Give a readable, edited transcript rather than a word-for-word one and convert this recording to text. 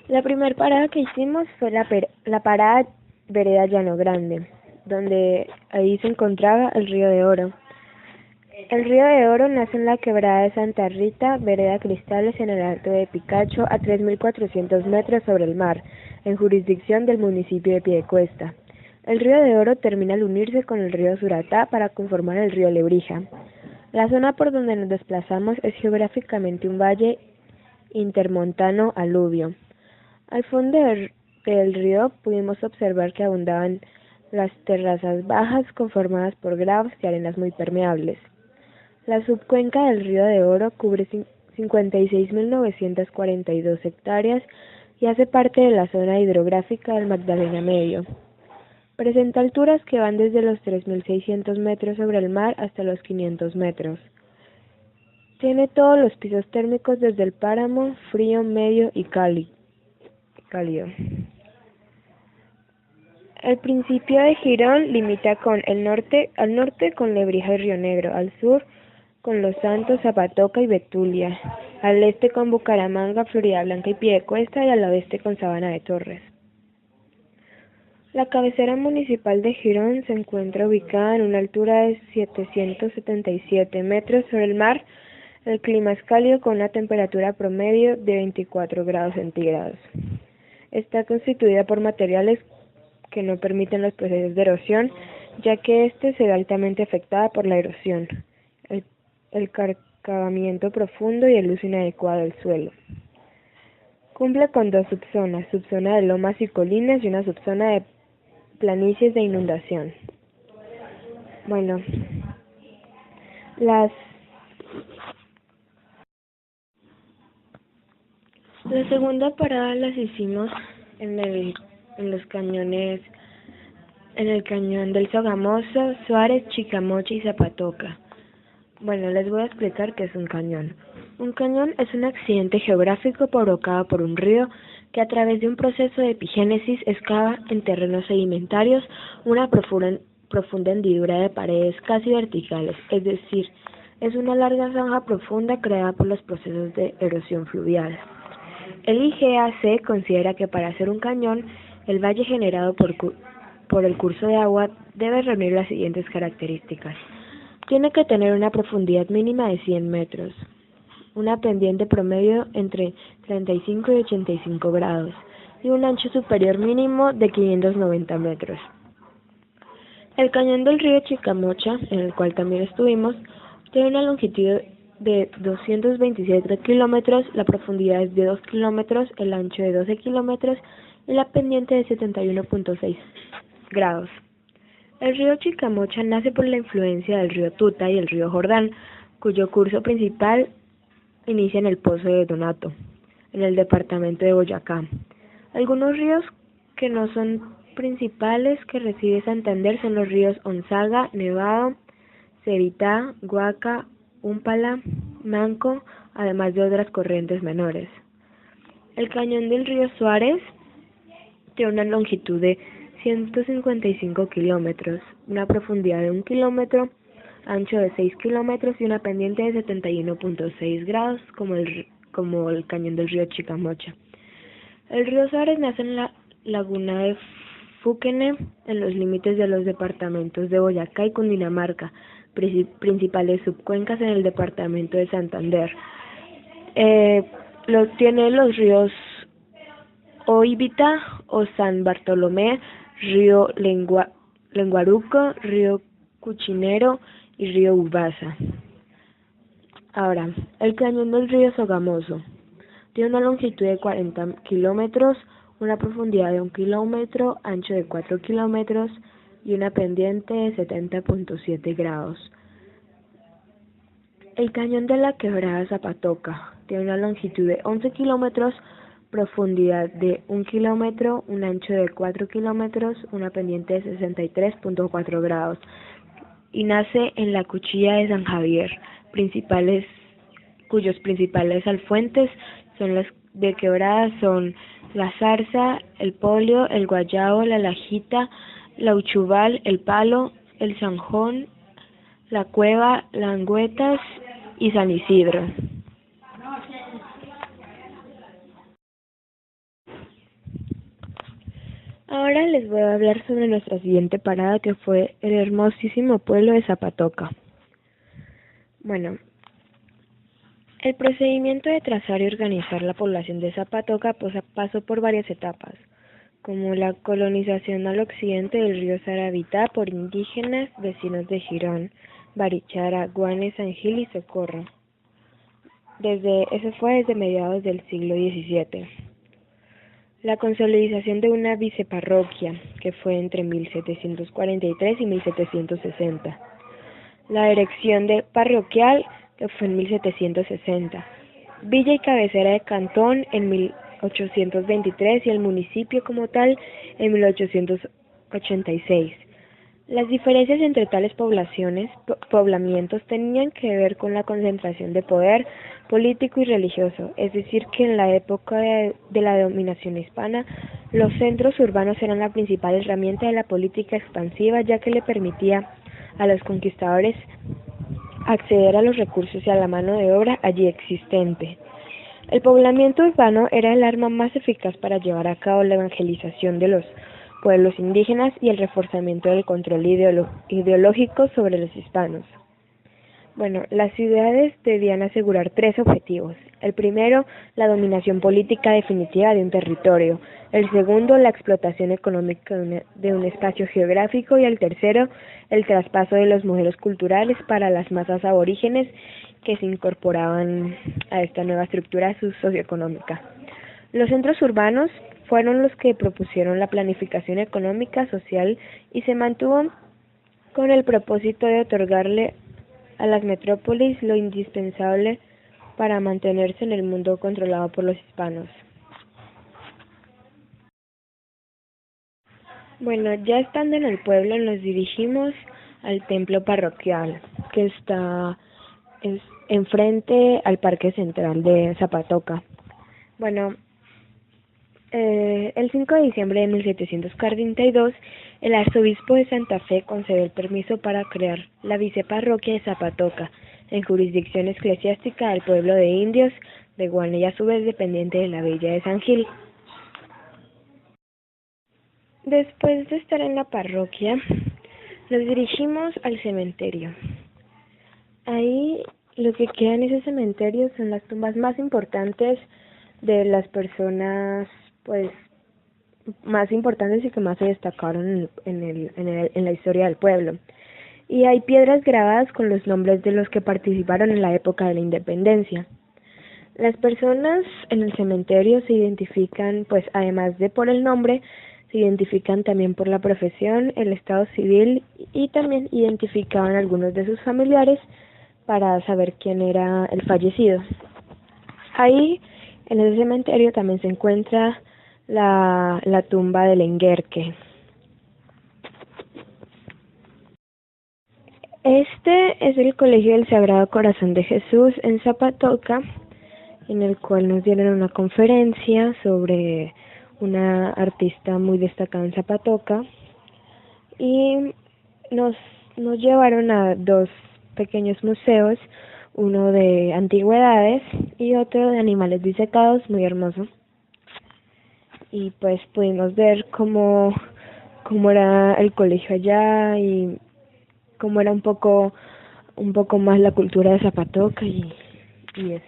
La primera parada que hicimos fue la parada Vereda Llano Grande, donde ahí se encontraba el Río de Oro. El Río de Oro nace en la quebrada de Santa Rita, vereda Cristales, en el Alto de Picacho, a 3.400 metros sobre el mar, en jurisdicción del municipio de Piedecuesta. El Río de Oro termina al unirse con el río Suratá para conformar el río Lebrija. La zona por donde nos desplazamos es geográficamente un valle intermontano aluvio. Al fondo del río pudimos observar que abundaban las terrazas bajas conformadas por gravos y arenas muy permeables. La subcuenca del Río de Oro cubre 56.942 hectáreas y hace parte de la zona hidrográfica del Magdalena Medio. Presenta alturas que van desde los 3.600 metros sobre el mar hasta los 500 metros. Tiene todos los pisos térmicos desde el páramo, frío, medio y cálido. El municipio de Girón limita al norte con Lebrija y Río Negro, al sur con Los Santos, Zapatoca y Betulia, al este con Bucaramanga, Floridablanca y Piedecuesta y al oeste con Sabana de Torres. La cabecera municipal de Girón se encuentra ubicada en una altura de 777 metros sobre el mar. El clima es cálido con una temperatura promedio de 24 grados centígrados. Está constituida por materiales que no permiten los procesos de erosión, ya que este se ve altamente afectada por la erosión, el cavamiento profundo y el uso inadecuado del suelo. Cumple con dos subzonas, subzona de lomas y colinas y una subzona de planicies de inundación. Bueno, la segunda parada las hicimos en los cañones, en el cañón del Sogamoso, Suárez, Chicamocha y Zapatoca. Bueno, les voy a explicar qué es un cañón. Un cañón es un accidente geográfico provocado por un río que a través de un proceso de epigénesis excava en terrenos sedimentarios una profunda hendidura de paredes casi verticales, es decir, es una larga zanja profunda creada por los procesos de erosión fluvial. El IGAC considera que para hacer un cañón, el valle generado por el curso de agua debe reunir las siguientes características. Tiene que tener una profundidad mínima de 100 metros, una pendiente promedio entre 35 y 85 grados y un ancho superior mínimo de 590 metros. El cañón del río Chicamocha, en el cual también estuvimos, tiene una longitud de 227 kilómetros, la profundidad es de 2 kilómetros, el ancho de 12 kilómetros y la pendiente de 71.6 grados. El río Chicamocha nace por la influencia del río Tuta y el río Jordán, cuyo curso principal inicia en el Pozo de Donato, en el departamento de Boyacá. Algunos ríos que no son principales que recibe Santander son los ríos Onzaga, Nevado, Ceritá, Guaca, Úmpala, Manco, además de otras corrientes menores. El cañón del río Suárez tiene una longitud de 155 kilómetros, una profundidad de 1 kilómetro, ancho de 6 kilómetros y una pendiente de 71.6 grados, como el cañón del río Chicamocha. El río Suárez nace en la laguna de Fuquene, en los límites de los departamentos de Boyacá y Cundinamarca, principales subcuencas en el departamento de Santander. Tiene los ríos Oibita o San Bartolomé, río Lenguaruco, río Cuchinero y río Ubasa. Ahora, el cañón del río Sogamoso tiene una longitud de 40 kilómetros, una profundidad de 1 kilómetro, ancho de 4 kilómetros y una pendiente de 70.7 grados. El cañón de la quebrada Zapatoca tiene una longitud de 11 kilómetros, profundidad de 1 kilómetro, un ancho de 4 kilómetros, una pendiente de 63.4 grados y nace en la Cuchilla de San Javier, cuyos principales afluentes son las de quebrada son la Zarza, el Polio, el Guayabo, la Lajita, la Uchubal, el Palo, el Zanjón, la Cueva, la Angüetas y San Isidro. Ahora les voy a hablar sobre nuestra siguiente parada, que fue el hermosísimo pueblo de Zapatoca. Bueno, el procedimiento de trazar y organizar la población de Zapatoca pasó por varias etapas, como la colonización al occidente del río Saravita por indígenas vecinos de Girón, Barichara, Guane, San Gil y Socorro. Eso fue desde mediados del siglo XVII. La consolidación de una viceparroquia, que fue entre 1743 y 1760. La erección de parroquial, que fue en 1760. Villa y cabecera de cantón en 1823 y el municipio como tal en 1886. Las diferencias entre tales poblamientos tenían que ver con la concentración de poder político y religioso, es decir, que en la época de la dominación hispana, los centros urbanos eran la principal herramienta de la política expansiva, ya que le permitía a los conquistadores acceder a los recursos y a la mano de obra allí existente. El poblamiento urbano era el arma más eficaz para llevar a cabo la evangelización de los pueblos indígenas y el reforzamiento del control ideológico sobre los hispanos. Bueno, las ciudades debían asegurar tres objetivos. El primero, la dominación política definitiva de un territorio. El segundo, la explotación económica de un espacio geográfico. Y el tercero, el traspaso de los modelos culturales para las masas aborígenes que se incorporaban a esta nueva estructura socioeconómica. Los centros urbanos fueron los que propusieron la planificación económica, social y se mantuvo con el propósito de otorgarle a las metrópolis lo indispensable para mantenerse en el mundo controlado por los hispanos. Bueno, ya estando en el pueblo nos dirigimos al templo parroquial, que está enfrente al Parque Central de Zapatoca. Bueno, el 5 de diciembre de 1742, el arzobispo de Santa Fe concedió el permiso para crear la viceparroquia de Zapatoca, en jurisdicción eclesiástica del pueblo de indios de Guane y a su vez dependiente de la villa de San Gil. Después de estar en la parroquia, nos dirigimos al cementerio. Ahí lo que queda en ese cementerio son las tumbas más importantes de las personas, pues, más importantes y que más se destacaron en la historia del pueblo. Y hay piedras grabadas con los nombres de los que participaron en la época de la independencia. Las personas en el cementerio se identifican, pues además de por el nombre, se identifican también por la profesión, el estado civil y también identificaban a algunos de sus familiares para saber quién era el fallecido. Ahí, en ese cementerio, también se encuentra la tumba del Enguerque. Este es el Colegio del Sagrado Corazón de Jesús en Zapatoca, en el cual nos dieron una conferencia sobre una artista muy destacada en Zapatoca y nos llevaron a dos pequeños museos, uno de antigüedades y otro de animales disecados, muy hermoso. Y pues pudimos ver cómo era el colegio allá y cómo era un poco más la cultura de Zapatoca y eso.